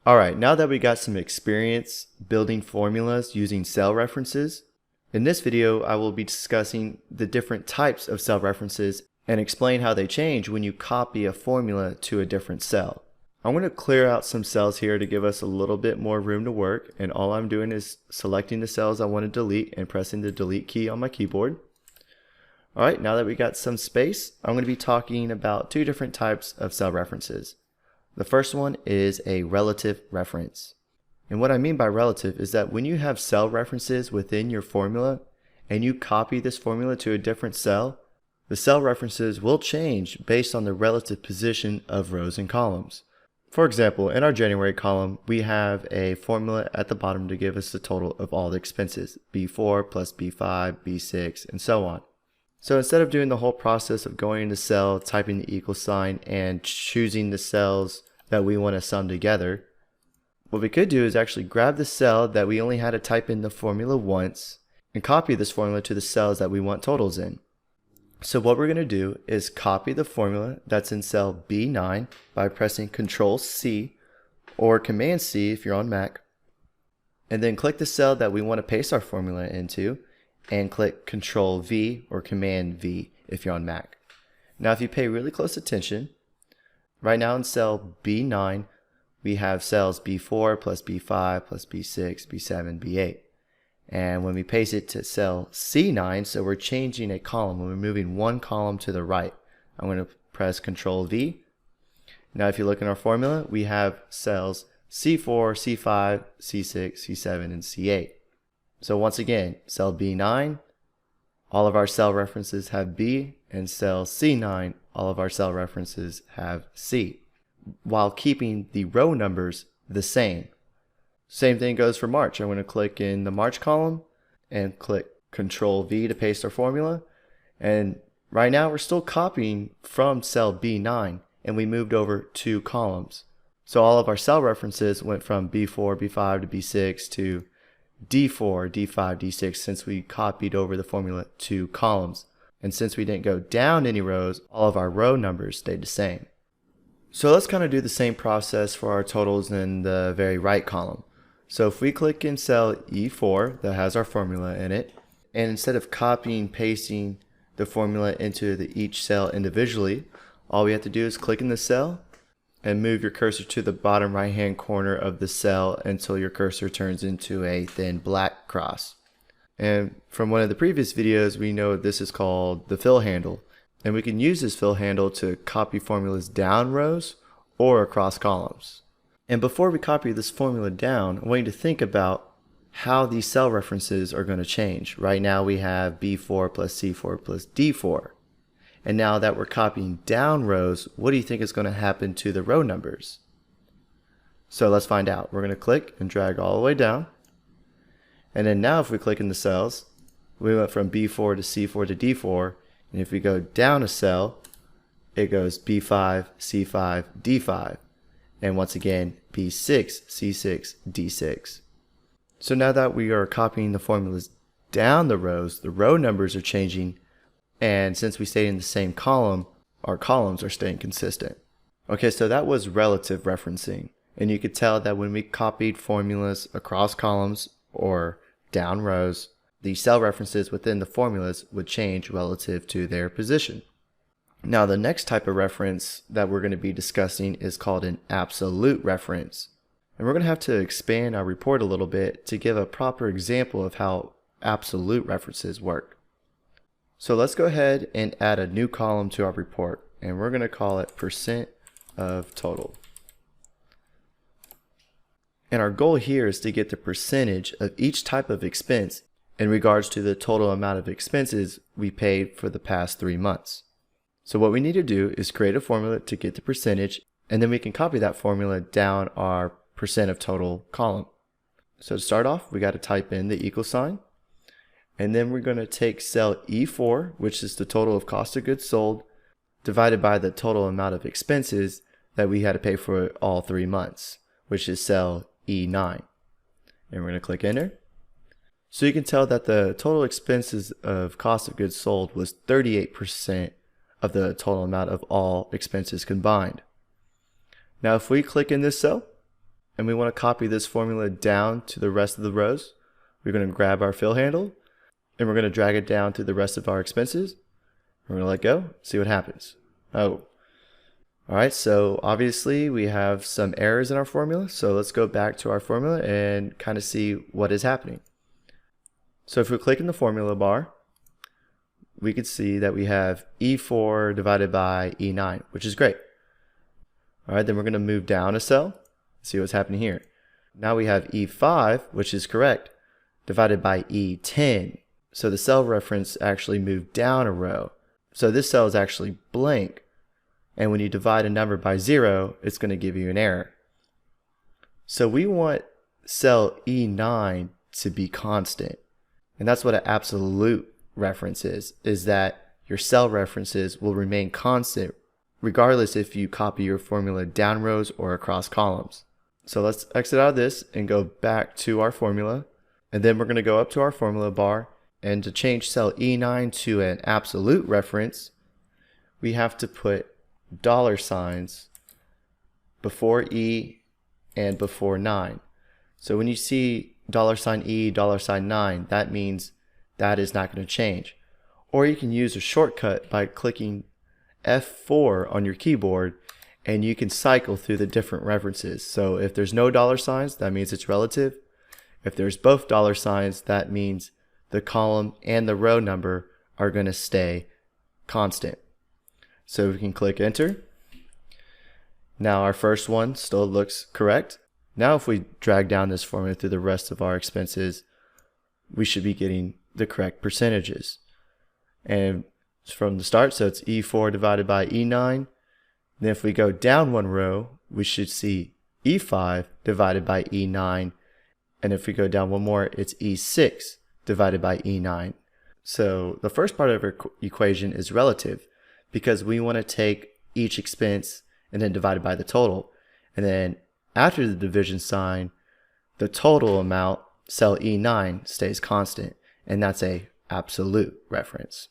Alright, now that we got some experience building formulas using cell references, in this video I will be discussing the different types of cell references and explain how they change when you copy a formula to a different cell. I'm going to clear out some cells here to give us a little bit more room to work, and all I'm doing is selecting the cells I want to delete and pressing the delete key on my keyboard. Alright, now that we got some space, I'm going to be talking about two different types of cell references. The first one is a relative reference. And what I mean by relative is that when you have cell references within your formula and you copy this formula to a different cell, the cell references will change based on the relative position of rows and columns. For example, in our January column, we have a formula at the bottom to give us the total of all the expenses, B4 plus B5, B6, and so on. So instead of doing the whole process of going into cell, typing the equal sign, and choosing the cells that we want to sum together, what we could do is actually grab the cell that we only had to type in the formula once and copy this formula to the cells that we want totals in. So what we're going to do is copy the formula that's in cell B9 by pressing Ctrl C or Command C if you're on Mac, and then click the cell that we want to paste our formula into and click Ctrl V or Command V if you're on Mac. Now if you pay really close attention, right now in cell B9 we have cells B4 plus B5 plus B6, B7, B8. And when we paste it to cell C9, so we're changing a column, we're moving one column to the right. I'm going to press Ctrl V. Now if you look in our formula, we have cells C4, C5, C6, C7, and C8. So once again, cell B9, all of our cell references have B, and cell C9, all of our cell references have C, while keeping the row numbers the same. Same thing goes for March. I'm going to click in the March column and click Ctrl V to paste our formula. And right now we're still copying from cell B9, and we moved over 2 columns. So all of our cell references went from B4, B5 to B6 to D4, D5, D6 since we copied over the formula 2 columns. And since we didn't go down any rows, all of our row numbers stayed the same. So let's kind of do the same process for our totals in the very right column. So if we click in cell E4 that has our formula in it, and instead of copying pasting the formula into each cell individually, all we have to do is click in the cell and move your cursor to the bottom right hand corner of the cell until your cursor turns into a thin black cross. And from one of the previous videos, we know this is called the fill handle, and we can use this fill handle to copy formulas down rows or across columns. And before we copy this formula down, I want you to think about how these cell references are going to change. Right now we have B4 plus C4 plus D4. And now that we're copying down rows, what do you think is going to happen to the row numbers? So let's find out. We're going to click and drag all the way down. And then now if we click in the cells, we went from B4 to C4 to D4. And if we go down a cell, it goes B5, C5, D5. And once again, B6, C6, D6. So now that we are copying the formulas down the rows, the row numbers are changing. And since we stayed in the same column, our columns are staying consistent. Okay, so that was relative referencing. And you could tell that when we copied formulas across columns or down rows, the cell references within the formulas would change relative to their position. Now the next type of reference that we're going to be discussing is called an absolute reference. And we're going to have to expand our report a little bit to give a proper example of how absolute references work. So let's go ahead and add a new column to our report, and we're going to call it % of total. And our goal here is to get the percentage of each type of expense in regards to the total amount of expenses we paid for the past 3 months. So what we need to do is create a formula to get the percentage, and then we can copy that formula down our % of total column. So to start off, we got to type in the equal sign. And then we're going to take cell E4, which is the total of cost of goods sold, divided by the total amount of expenses that we had to pay for all 3 months, which is cell E9. And we're going to click enter. So you can tell that the total expenses of cost of goods sold was 38% of the total amount of all expenses combined. Now if we click in this cell and we want to copy this formula down to the rest of the rows. We're going to grab our fill handle, and we're going to drag it down to the rest of our expenses. We're going to let go, see what happens. Oh, all right, so obviously we have some errors in our formula, so let's go back to our formula and kind of see what is happening. So if we click in the formula bar, we can see that we have E4 divided by E9, which is great. All right, then we're going to move down a cell, see what's happening here. Now we have E5, which is correct, divided by E10. So the cell reference actually moved down a row. So this cell is actually blank. And when you divide a number by 0, it's going to give you an error. So we want cell E9 to be constant. And that's what an absolute reference is that your cell references will remain constant regardless if you copy your formula down rows or across columns. So let's exit out of this and go back to our formula. And then we're going to go up to our formula bar, and to change cell E9 to an absolute reference, we have to put $signs before E and before 9. So when you see $E, $9, that means that is not going to change. Or you can use a shortcut by clicking F4 on your keyboard, and you can cycle through the different references. So if there's no $signs, that means it's relative. If there's both $signs, that means the column and the row number are going to stay constant. So we can click enter. Now our first one still looks correct. Now if we drag down this formula through the rest of our expenses, we should be getting the correct percentages. And from the start, so it's E4 divided by E9. Then if we go down one row, we should see E5 divided by E9. And if we go down one more, it's E6 divided by E9. So the first part of our equation is relative because we want to take each expense and then divide it by the total. And then after the division sign, the total amount, cell E9, stays constant. And that's a absolute reference.